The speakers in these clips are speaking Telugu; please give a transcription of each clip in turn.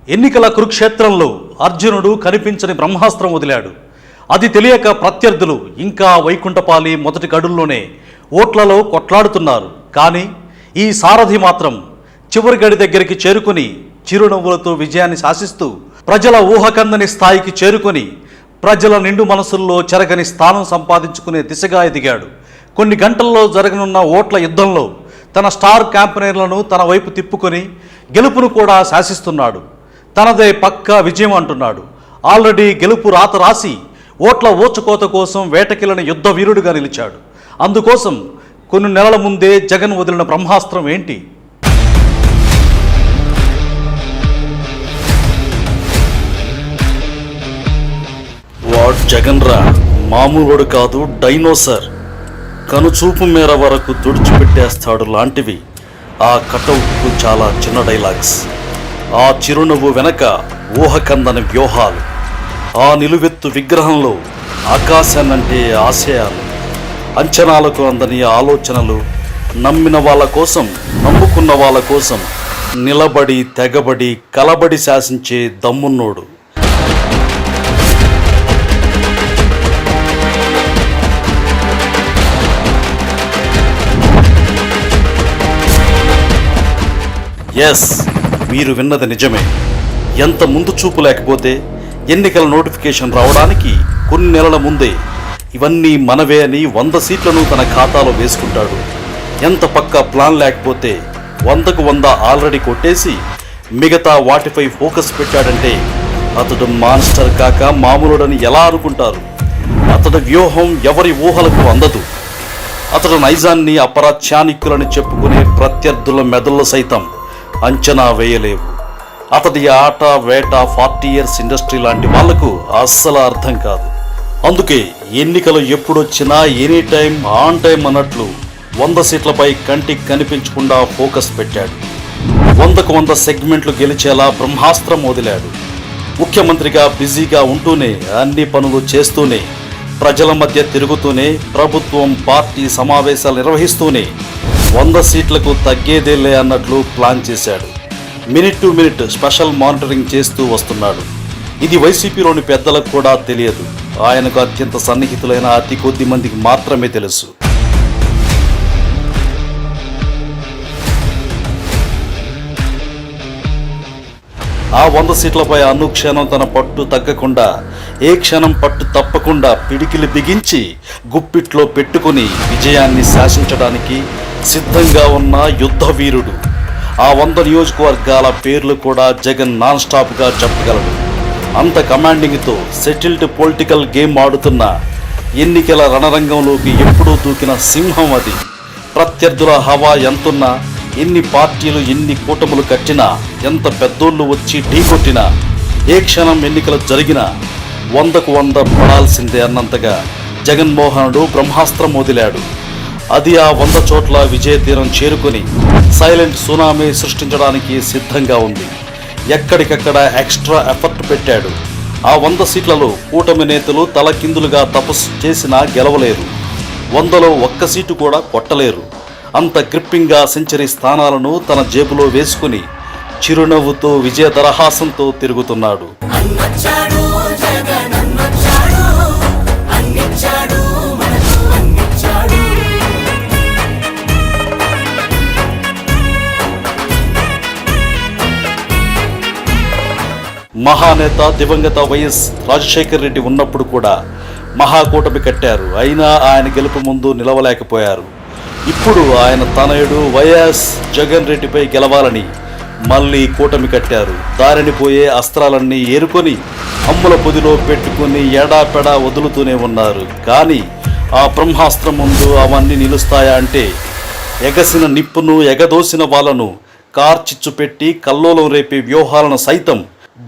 ఎన్నికల కురుక్షేత్రంలో అర్జునుడు కనిపించని బ్రహ్మాస్త్రం వదిలాడు. అది తెలియక ప్రత్యర్థులు ఇంకా వైకుంఠపాలి మొదటి గడుల్లోనే ఓట్లలో కొట్లాడుతున్నారు. కానీ ఈ సారథి మాత్రం చివరి గడి దగ్గరికి చేరుకుని చిరునవ్వులతో విజయాన్ని శాసిస్తూ ప్రజల ఊహకందని స్థాయికి చేరుకొని ప్రజల నిండు మనసుల్లో చెరగని స్థానం సంపాదించుకునే దిశగా ఎదిగాడు. కొన్ని గంటల్లో జరగనున్న ఓట్ల యుద్ధంలో తన స్టార్ క్యాంపెయినర్లను తన వైపు తిప్పుకొని గెలుపును కూడా శాసిస్తున్నాడు. తనదే పక్కా విజయం అంటున్నాడు. ఆల్రెడీ గెలుపు రాత రాసి ఓట్ల ఓచుకోత కోసం వేటకిల్లని యుద్ధ వీరుడిగా నిలిచాడు. అందుకోసం కొన్ని నెలల ముందే జగన్ వదిలిన బ్రహ్మాస్త్రం ఏంటి? వాడు జగన్ రా, మామూలుడు కాదు, డైనోసర్. కనుచూపు మేర వరకు తుడిచిపెట్టేస్తాడు లాంటివి ఆ కటౌట్కు చాలా చిన్న డైలాగ్స్. ఆ చిరునవ్వు వెనక ఊహకందని వ్యూహాలు. ఆ నిలువెత్తు విగ్రహంలో ఆకాశాన్నంటే ఆశయాలు, అంచనాలకు అందని ఆలోచనలు, నమ్మిన వాళ్ళ కోసం, నమ్ముకున్న వాళ్ళ కోసం నిలబడి తెగబడి కలబడి శాసించే దమ్మున్నోడు. ఎస్, మీరు విన్నది నిజమే. ఎంత ముందు చూపు లేకపోతే ఎన్నికల నోటిఫికేషన్ రావడానికి కొన్ని నెలల ముందే ఇవన్నీ మనవే అని 100 సీట్లను తన ఖాతాలో వేసుకుంటాడు. ఎంత పక్కా ప్లాన్ లేకపోతే 100కు 100 ఆల్రెడీ కొట్టేసి మిగతా వాటిపై ఫోకస్ పెట్టాడంటే అతడు మాన్స్టర్ కాక మామూలుడని ఎలా అనుకుంటారు? అతడి వ్యూహం ఎవరి ఊహలకు అందదు. అతడు నైజాన్ని అపరాచానికులని చెప్పుకునే ప్రత్యర్థుల మెదళ్ళు సైతం అంచనా వేయలేవు. అతడి ఆట వేట 40 ఇయర్స్ ఇండస్ట్రీ లాంటి వాళ్లకు అస్సలు అర్థం కాదు. అందుకే ఎన్నికలు ఎప్పుడొచ్చినా ఎనీ టైం ఆన్ టైం అన్నట్లు 100 సీట్లపై కంటికి కనిపించకుండా ఫోకస్ పెట్టాడు. 100కు 100 సెగ్మెంట్లు గెలిచేలా బ్రహ్మాస్త్రం వదిలాడు. ముఖ్యమంత్రిగా బిజీగా ఉంటూనే, అన్ని పనులు చేస్తూనే, ప్రజల మధ్య తిరుగుతూనే, ప్రభుత్వం పార్టీ సమావేశాలు నిర్వహిస్తూనే 100 సీట్లకు తగ్గేదేలే అన్నట్లు ప్లాన్ చేశాడు. Minute to minute special monitoring చేస్తూ వస్తున్నాడు. ఇది వైసీపీలోని పెద్దలకు కూడా తెలియదు. ఆయనకు అత్యంత సన్నిహితులైన అతి కొద్ది మందికి మాత్రమే తెలుసు. ఆ 100 సీట్లపై అనుక్షణం తన పట్టు తగ్గకుండా, ఏ క్షణం పట్టు తప్పకుండా పిడికిలి బిగించి గుప్పిట్లో పెట్టుకుని విజయాన్ని శాసించడానికి సిద్ధంగా ఉన్న యుద్ధ వీరుడు. ఆ 100 నియోజకవర్గాల పేర్లు కూడా జగన్ నాన్ స్టాప్గా చెప్పగలడు. అంత కమాండింగ్తో సెటిల్డ్ పొలిటికల్ గేమ్ ఆడుతున్న, ఎన్నికల రణరంగంలోకి ఎప్పుడూ దూకిన సింహం అది. ప్రత్యర్థుల హవా ఎంతున్నా, ఎన్ని పార్టీలు ఎన్ని కూటములు కట్టినా, ఎంత పెద్దోళ్ళు వచ్చి ఢీకొట్టినా, ఏ క్షణం ఎన్నికలు జరిగినా 100కు 100 పడాల్సిందే అన్నంతగా జగన్మోహనుడు బ్రహ్మాస్త్రం వదిలాడు. అది ఆ 100 చోట్ల విజయ తీరం చేరుకొని సైలెంట్ సునామీ సృష్టించడానికి సిద్ధంగా ఉంది. ఎక్కడికక్కడ ఎక్స్ట్రా ఎఫర్ట్ పెట్టాడు. ఆ 100 సీట్లలో కూటమి నేతలు తలకిందులుగా తపస్సు చేసినా గెలవలేరు. 100లో ఒక్క సీటు కూడా కొట్టలేరు. అంత గ్రిప్పింగ్గా సెంచరీ స్థానాలను తన జేబులో వేసుకుని చిరునవ్వుతో విజయ దరహాసంతో తిరుగుతున్నాడు. మహానేత దివంగత వైఎస్ రాజశేఖర్ రెడ్డి ఉన్నప్పుడు కూడా మహాకూటమి కట్టారు. అయినా ఆయన గెలుపు ముందు నిలవలేకపోయారు. ఇప్పుడు ఆయన తనయుడు వైఎస్ జగన్ రెడ్డిపై గెలవాలని మళ్ళీ కూటమి కట్టారు. దారిని పోయే అస్త్రాలన్నీ ఏరుకొని అమ్ముల పొదిలో పెట్టుకుని ఎడాపెడా వదులుతూనే ఉన్నారు. కానీ ఆ బ్రహ్మాస్త్రం ముందు అవన్నీ నిలుస్తాయా అంటే ఎగసిన నిప్పును, ఎగదోసిన వాళ్ళను కార్చిచ్చు పెట్టి కల్లోలం రేపే వ్యూహాలను సైతం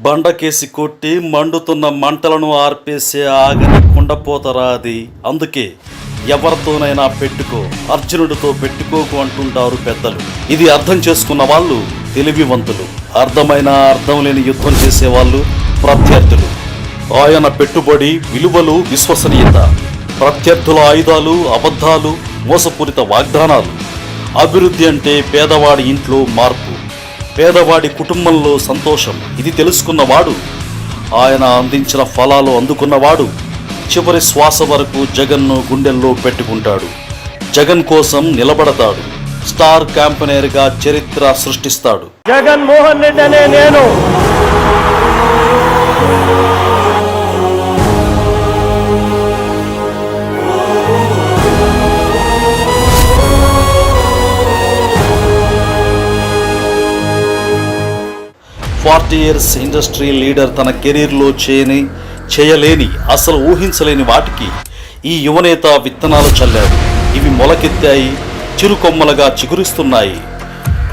బండకేసి కొట్టి మండుతున్న మంటలను ఆర్పేసే ఆగని కుండపోతరా అది. అందుకే ఎవరితోనైనా పెట్టుకో, అర్జునుడితో పెట్టుకోకు అంటుంటారు పెద్దలు. ఇది అర్థం చేసుకున్న వాళ్ళు తెలివివంతులు. అర్థమైన అర్థం లేని యుద్ధం చేసేవాళ్ళు ప్రత్యర్థులు. ఆయన పెట్టుబడి, విలువలు, విశ్వసనీయత, ప్రత్యర్థుల ఆయుధాలు, అబద్ధాలు, మోసపూరిత వాగ్దానాలు. అభివృద్ధి అంటే పేదవాడి ఇంట్లో మార్పు. పేదవాడి కుటుంబంలో సంతోషం. ఇది తెలుసుకున్నవాడు, ఆయన అందించిన ఫలాలు అందుకున్నవాడు చివరి శ్వాస వరకు జగన్ను గుండెల్లో పెట్టుకుంటాడు. జగన్ కోసం నిలబడతాడు. స్టార్ క్యాంపెయినర్గా చరిత్ర సృష్టిస్తాడు. జగన్మోహన్ రెడ్డి అనే నేను ఫార్టీ ఇయర్స్ ఇండస్ట్రీ లీడర్ తన కెరీర్లో చేయలేని, అసలు ఊహించలేని వాటికి ఈ యువనేత విత్తనాలు చల్లాడు. ఇవి మొలకెత్తాయి, చిరుకొమ్మలుగా చిగురిస్తున్నాయి.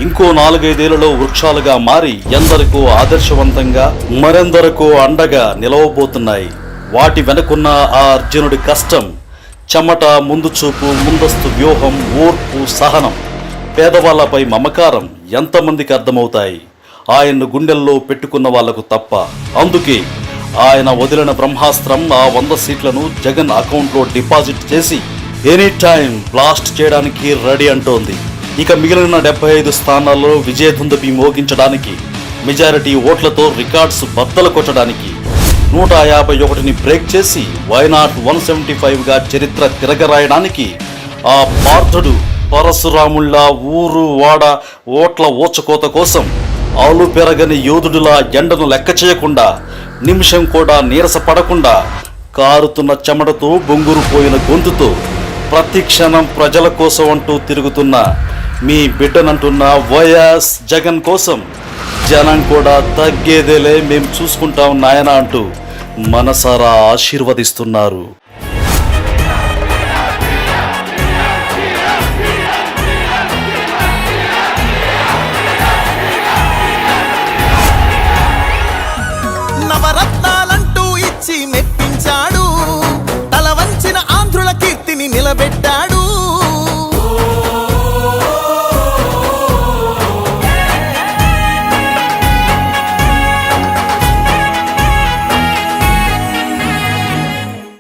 ఇంకో 4-5 ఏళ్లలో వృక్షాలుగా మారి ఎందరికో ఆదర్శవంతంగా, మరెందరికో అండగా నిలవబోతున్నాయి. వాటి వెనుకున్న ఆ అర్జునుడి కష్టం, చెమట, ముందు చూపు, ముందస్తు వ్యూహం, ఓర్పు, సహనం, పేదవాళ్లపై మమకారం ఎంతమందికి అర్థమవుతాయి? ఆయన్ను గుండెల్లో పెట్టుకున్న వాళ్లకు తప్ప. అందుకే ఆయన వదిలిన బ్రహ్మాస్త్రం ఆ 100 సీట్లను జగన్ అకౌంట్లో డిపాజిట్ చేసి ఎనీ టైం బ్లాస్ట్ చేయడానికి రెడీ అంటోంది. ఇక మిగిలిన 75 స్థానాల్లో విజయదుందుభి మోగించడానికి, మెజారిటీ ఓట్లతో రికార్డ్స్ బద్దలు కొట్టడానికి, 151ని బ్రేక్ చేసి వైనాట్ 175గా చరిత్ర తిరగరాయడానికి ఆ పార్థుడు పరశురాముళ్లా ఊరు వాడ ఓట్ల ఓచకోత కోసం ఆలు పెరగని యోధుడిలా ఎండను లెక్క చేయకుండా, నిమిషం కూడా నీరసపడకుండా, కారుతున్న చెమటతో బొంగురుపోయిన గొంతుతో ప్రతి క్షణం ప్రజల కోసం అంటూ తిరుగుతున్న మీ బిడ్డనంటున్న వైఎస్ జగన్ కోసం జనం కూడా తగ్గేదేలే, మేం చూసుకుంటాం నాయనా అంటూ మనసారా ఆశీర్వదిస్తున్నారు.